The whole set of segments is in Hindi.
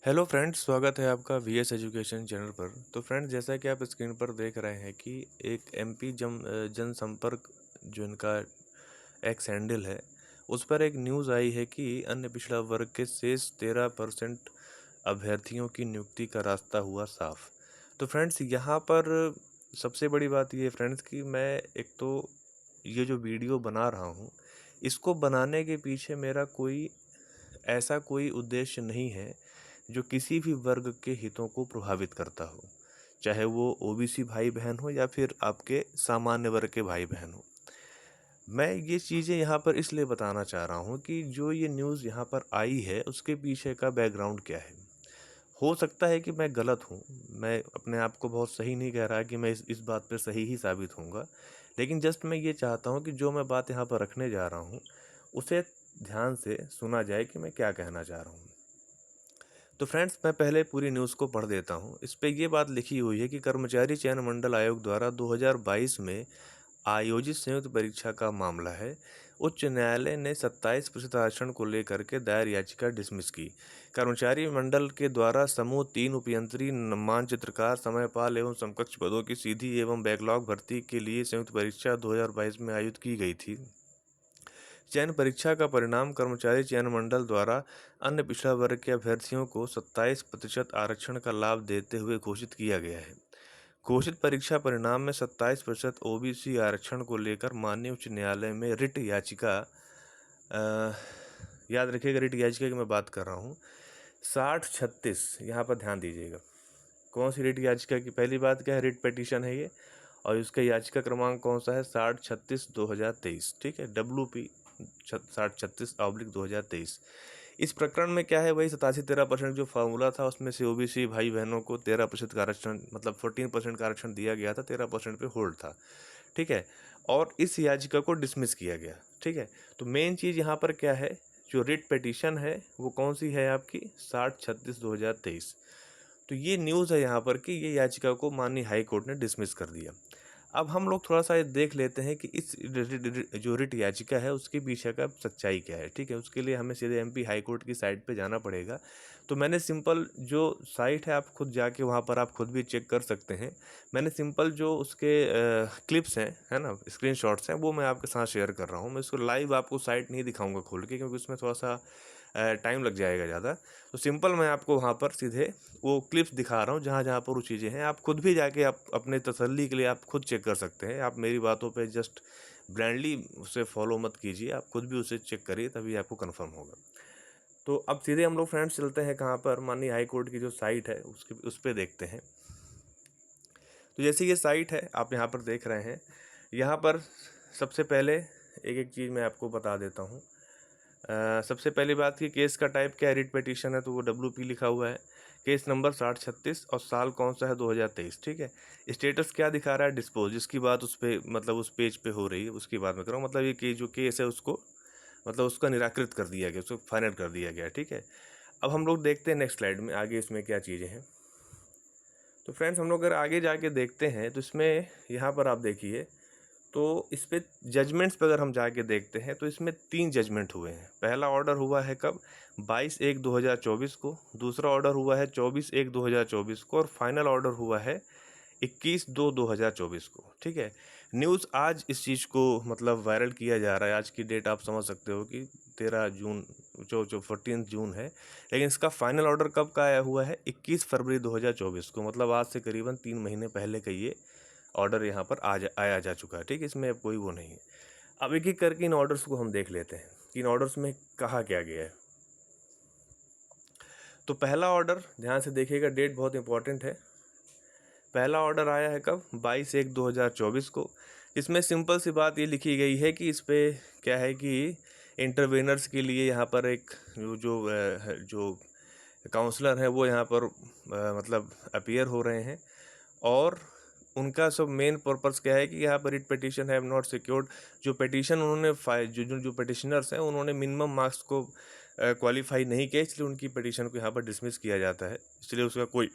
हेलो फ्रेंड्स, स्वागत है आपका वीएस एजुकेशन चैनल पर। तो फ्रेंड्स, जैसा कि आप स्क्रीन पर देख रहे हैं कि एक एमपी जनसंपर्क जो इनका एक्स हैंडल है, उस पर एक न्यूज़ आई है कि अन्य पिछड़ा वर्ग के शेष 13% अभ्यर्थियों की नियुक्ति का रास्ता हुआ साफ। तो फ्रेंड्स, यहाँ पर सबसे बड़ी बात ये है फ्रेंड्स कि मैं एक तो ये जो वीडियो बना रहा हूँ, इसको बनाने के पीछे मेरा कोई उद्देश्य नहीं है जो किसी भी वर्ग के हितों को प्रभावित करता हो, चाहे वो ओबीसी भाई बहन हो या फिर आपके सामान्य वर्ग के भाई बहन हो। मैं ये चीज़ें यहाँ पर इसलिए बताना चाह रहा हूँ कि जो ये न्यूज़ यहाँ पर आई है उसके पीछे का बैकग्राउंड क्या है। हो सकता है कि मैं गलत हूँ, मैं अपने आप को बहुत सही नहीं कह रहा कि मैं इस बात पर सही ही साबित होऊंगा, लेकिन जस्ट मैं ये चाहता हूँ कि जो मैं बात यहाँ पर रखने जा रहा हूँ उसे ध्यान से सुना जाए कि मैं क्या कहना चाह रहा हूँ। तो फ्रेंड्स, मैं पहले पूरी न्यूज़ को पढ़ देता हूँ। इस पे ये बात लिखी हुई है कि कर्मचारी चयन मंडल आयोग द्वारा 2022 में आयोजित संयुक्त परीक्षा का मामला है। उच्च न्यायालय ने 27% आरक्षण को लेकर के दायर याचिका डिसमिस की। कर्मचारी मंडल के द्वारा समूह 3 उपयंत्री मानचित्रकार समयपाल एवं समकक्ष पदों की सीधी एवं बैकलॉग भर्ती के लिए संयुक्त परीक्षा 2022 में आयोजित की गई थी। चयन परीक्षा का परिणाम कर्मचारी चयन मंडल द्वारा अन्य पिछड़ा वर्ग के अभ्यर्थियों को 27% आरक्षण का लाभ देते हुए घोषित किया गया है। घोषित परीक्षा परिणाम में 27% ओबीसी आरक्षण को लेकर माननीय उच्च न्यायालय में रिट याचिका, याद रखिएगा रिट याचिका की मैं बात कर रहा हूँ, 6036, यहाँ पर ध्यान दीजिएगा। कौन सी रिट याचिका की पहली बात क्या है, रिट पिटीशन है ये, और इसका याचिका क्रमांक कौन सा है, 6036/2023। ठीक है, WP 6036/2023। इस प्रकरण में क्या है, वही 87-13% जो फार्मूला था उसमें से ओबीसी भाई बहनों को 13% का आरक्षण, मतलब 14% का आरक्षण दिया गया था, 13% पे होल्ड था। ठीक है, और इस याचिका को डिसमिस किया गया। ठीक है, तो मेन चीज़ यहाँ पर क्या है, जो रिट पिटीशन है वो कौन सी है आपकी, 6036/2023। तो ये न्यूज़ है यहाँ पर कि ये याचिका को माननीय हाई कोर्ट ने डिसमिस कर दिया। अब हम लोग थोड़ा सा ये देख लेते हैं कि इस जो रिट याचिका है उसके पीछे का सच्चाई क्या है। ठीक है, उसके लिए हमें सीधे एमपी हाई कोर्ट की साइट पे जाना पड़ेगा। तो मैंने सिंपल जो साइट है, आप खुद जाके वहाँ पर आप खुद भी चेक कर सकते हैं। मैंने सिंपल जो उसके क्लिप्स हैं, है ना, स्क्रीनशॉट्स हैं, वो मैं आपके साथ शेयर कर रहा हूँ। मैं इसको लाइव आपको साइट नहीं दिखाऊंगा खोल के, क्योंकि उसमें थोड़ा सा टाइम लग जाएगा ज़्यादा। तो सिंपल मैं आपको वहाँ पर सीधे वो क्लिप्स दिखा रहा हूँ जहाँ जहाँ पर वो चीज़ें हैं। आप खुद भी जाके आप अपने तसल्ली के लिए आप खुद चेक कर सकते हैं। आप मेरी बातों पे जस्ट ब्लाइंडली उसे फॉलो मत कीजिए, आप खुद भी उसे चेक करिए, तभी आपको कंफर्म होगा। तो अब सीधे हम लोग फ्रेंड्स चलते हैं कहाँ पर, माननीय हाई कोर्ट की जो साइट है उस पर देखते हैं। तो जैसे ये साइट है आप यहाँ पर देख रहे हैं, यहाँ पर सबसे पहले एक एक चीज़ मैं आपको बता देता हूँ। सबसे पहली बात कि केस का टाइप क्या है, रिट पिटीशन है तो वो WP लिखा हुआ है। केस नंबर 6036 और साल कौन सा है, 2023। ठीक है, स्टेटस क्या दिखा रहा है, डिस्पोज, जिसकी बात उस पर मतलब उस पेज पे हो रही है उसकी बात मैं कर रहा हूँ। मतलब ये जो केस है उसको मतलब उसका निराकृत कर दिया गया, उसको फाइनल कर दिया गया। ठीक है, अब हम लोग देखते हैं नेक्स्ट स्लाइड में आगे इसमें क्या चीज़ें हैं। तो फ्रेंड्स, हम लोग अगर आगे जाके देखते हैं तो इसमें यहाँ पर आप देखिए, तो इस पे जजमेंट्स पे अगर हम जाके देखते हैं तो इसमें 3 जजमेंट हुए हैं। पहला ऑर्डर हुआ है कब, 22/1/2024 को, दूसरा ऑर्डर हुआ है 24/1/2024 को, और फाइनल ऑर्डर हुआ है 21/2/2024 को। ठीक है, न्यूज़ आज इस चीज़ को मतलब वायरल किया जा रहा है, आज की डेट आप समझ सकते हो कि 13 जून, जो 14 जून है, लेकिन इसका फाइनल ऑर्डर कब का आया हुआ है, 21 फरवरी 2024 को, मतलब आज से करीबन 3 महीने पहले का ये ऑर्डर यहाँ पर आया जा चुका है। ठीक है, इसमें अब कोई वो नहीं है। अब एक एक करके इन ऑर्डर्स को हम देख लेते हैं कि इन ऑर्डर्स में कहा क्या गया है। तो पहला ऑर्डर ध्यान से देखिएगा, डेट बहुत इंपॉर्टेंट है। पहला ऑर्डर आया है कब, 22/1/2024 को। इसमें सिंपल सी बात ये लिखी गई है कि इस पे क्या है कि इंटरवेनर्स के लिए यहाँ पर एक जो काउंसलर है वो यहाँ पर मतलब अपीयर हो रहे हैं, और उनका सब मेन पर्पस क्या है कि यहाँ पर writ petition have not secured. जो पिटीशन उन्होंने जो पिटिशनर्स हैं उन्होंने मिनिमम मार्क्स को क्वालिफाई नहीं किया, इसलिए उनकी पिटीशन को यहाँ पर डिसमिस किया जाता है, इसलिए उसका कोई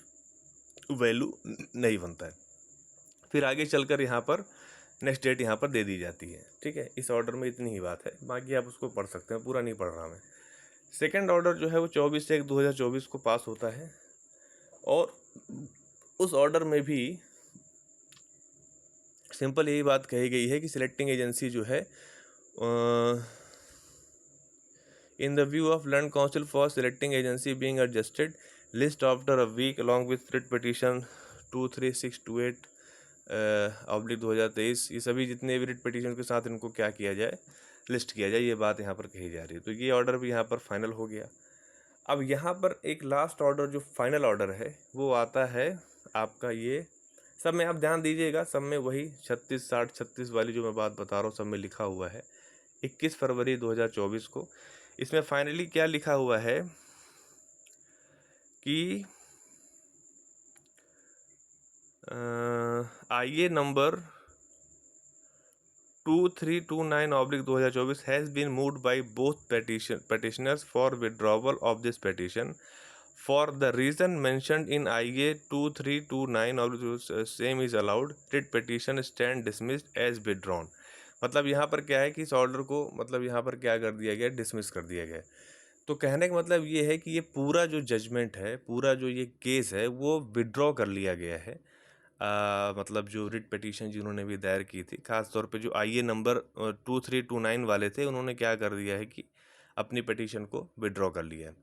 वैल्यू नहीं बनता है। फिर आगे चलकर यहाँ पर नेक्स्ट डेट यहाँ पर दे दी जाती है। ठीक है, इस ऑर्डर में इतनी ही बात है, बाकी आप उसको पढ़ सकते हैं, पूरा नहीं पढ़ रहा मैं। सेकंड ऑर्डर जो है वो 24/1/2024 को पास होता है और उस ऑर्डर में भी सिंपल यही बात कही गई है कि सिलेक्टिंग एजेंसी जो है in the view of land council for selecting agency being adjusted list after a week along with writ petition 23628/2023, ये सभी जितने भी रिट पिटीशन के साथ इनको क्या किया जाए, लिस्ट किया जाए, ये बात यहाँ पर कही जा रही है। तो ये ऑर्डर भी यहाँ पर फाइनल हो गया। अब यहाँ पर एक लास्ट ऑर्डर जो फाइनल ऑर्डर है वो आता है आपका, ये सब में आप ध्यान दीजिएगा, सब में वही 36, 60, 36 वाली जो मैं बात बता रहा हूँ सब में लिखा हुआ है 21 फरवरी 2024 को। इसमें फाइनली क्या लिखा हुआ है कि आईए number 2329/2024 has been moved by both petitioners for withdrawal of this petition for the reason mentioned in IA 2329, same is allowed, writ petition stand dismissed as withdrawn। मतलब यहाँ पर क्या है कि इस ऑर्डर को मतलब यहाँ पर क्या कर दिया गया, डिसमिस कर दिया गया। तो कहने का मतलब ये है कि ये पूरा जो जजमेंट है, पूरा जो ये केस है वो विड्रॉ कर लिया गया है। मतलब जो रिट पिटीशन जिन्होंने भी दायर की थी, ख़ास तौर पे जो आईए नंबर 2329 वाले थे, उन्होंने क्या कर दिया है कि अपनी पिटीशन को विड्रॉ कर लिया है।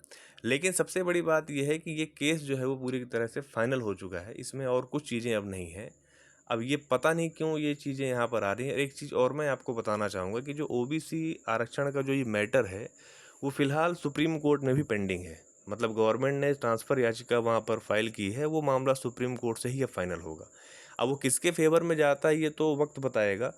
लेकिन सबसे बड़ी बात यह है कि ये केस जो है वो पूरी तरह से फाइनल हो चुका है, इसमें और कुछ चीज़ें अब नहीं हैं। अब ये पता नहीं क्यों ये चीज़ें यहाँ पर आ रही हैं। एक चीज़ और मैं आपको बताना चाहूँगा कि जो ओबीसी आरक्षण का जो ये मैटर है वो फ़िलहाल सुप्रीम कोर्ट में भी पेंडिंग है। मतलब गवर्नमेंट ने ट्रांसफ़र याचिका वहाँ पर फाइल की है, वो मामला सुप्रीम कोर्ट से ही अब फाइनल होगा। अब वो किसके फेवर में जाता है ये तो वक्त बताएगा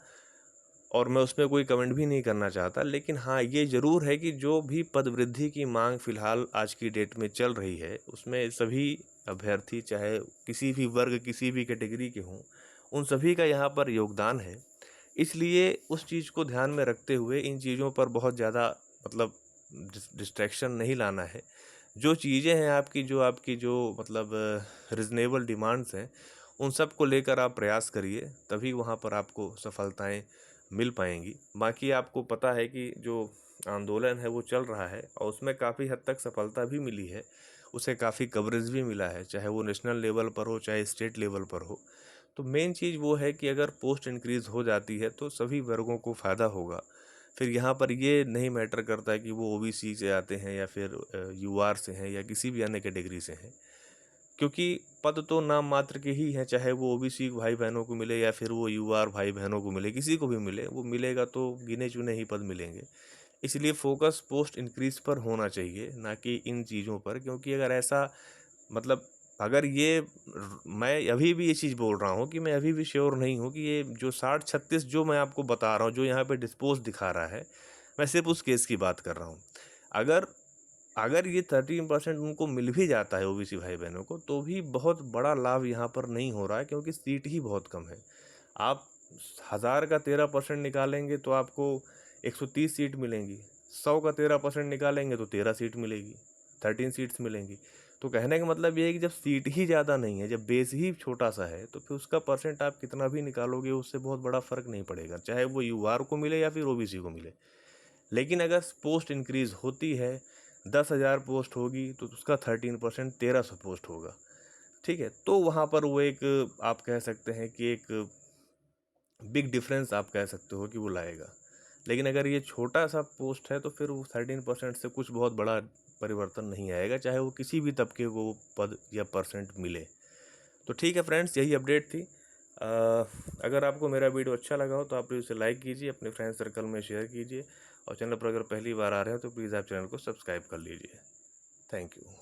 और मैं उसमें कोई कमेंट भी नहीं करना चाहता। लेकिन हाँ, ये ज़रूर है कि जो भी पद वृद्धि की मांग फ़िलहाल आज की डेट में चल रही है उसमें सभी अभ्यर्थी चाहे किसी भी वर्ग, किसी भी कैटेगरी के हों, उन सभी का यहाँ पर योगदान है। इसलिए उस चीज़ को ध्यान में रखते हुए इन चीज़ों पर बहुत ज़्यादा मतलब डिस्ट्रैक्शन नहीं लाना है। जो चीज़ें हैं आपकी जो मतलब रीज़नेबल डिमांड्स हैं, उन सब को लेकर आप प्रयास करिए, तभी वहाँ पर आपको सफलताएं मिल पाएंगी। बाकी आपको पता है कि जो आंदोलन है वो चल रहा है और उसमें काफ़ी हद तक सफलता भी मिली है, उसे काफ़ी कवरेज भी मिला है, चाहे वो नेशनल लेवल पर हो चाहे स्टेट लेवल पर हो। तो मेन चीज़ वो है कि अगर पोस्ट इंक्रीज़ हो जाती है तो सभी वर्गों को फ़ायदा होगा। फिर यहाँ पर ये नहीं मैटर करता है कि वो ओबीसी से आते हैं या फिर यूआर से हैं या किसी भी अन्य कैटेगरी से हैं, क्योंकि पद तो नाम मात्र के ही हैं, चाहे वो ओबीसी भाई बहनों को मिले या फिर वो यूआर भाई बहनों को मिले, किसी को भी मिले, वो मिलेगा तो गिने चुने ही पद मिलेंगे। इसलिए फोकस पोस्ट इंक्रीज पर होना चाहिए, ना कि इन चीज़ों पर। क्योंकि अगर ऐसा मतलब अगर ये मैं अभी भी ये चीज़ बोल रहा हूँ कि मैं अभी भी श्योर नहीं हूँ कि ये जो 60-36 जो मैं आपको बता रहा हूँ, जो यहाँ पे डिस्पोज दिखा रहा है, मैं सिर्फ उस केस की बात कर रहा हूँ। अगर अगर ये 13% उनको मिल भी जाता है ओबीसी भाई बहनों को, तो भी बहुत बड़ा लाभ यहाँ पर नहीं हो रहा है, क्योंकि सीट ही बहुत कम है। आप 1000 का 13% निकालेंगे तो आपको 130 सीट मिलेंगी, 100 का 13% निकालेंगे तो 13 सीट मिलेगी, 13 सीट्स मिलेंगी। तो कहने का मतलब ये है कि जब सीट ही ज़्यादा नहीं है, जब बेस ही छोटा सा है, तो फिर उसका परसेंट आप कितना भी निकालोगे उससे बहुत बड़ा फ़र्क नहीं पड़ेगा, चाहे वो यूआर को मिले या फिर ओबीसी को मिले। लेकिन अगर पोस्ट इंक्रीज़ होती है, 10,000 पोस्ट होगी तो उसका 13% 1300 पोस्ट होगा, ठीक है। तो वहाँ पर वो एक आप कह सकते हैं कि एक बिग डिफरेंस आप कह सकते हो कि वो लाएगा। लेकिन अगर ये छोटा सा पोस्ट है तो फिर वो 13% से कुछ बहुत बड़ा परिवर्तन नहीं आएगा, चाहे वो किसी भी तबके को पद या परसेंट मिले। तो ठीक है फ्रेंड्स, यही अपडेट थी। अगर आपको मेरा वीडियो अच्छा लगा हो तो आप प्लीज़ उसे लाइक कीजिए, अपने फ्रेंड सर्कल में शेयर कीजिए और चैनल पर अगर पहली बार आ रहे हो तो प्लीज़ आप चैनल को सब्सक्राइब कर लीजिए। Thank you.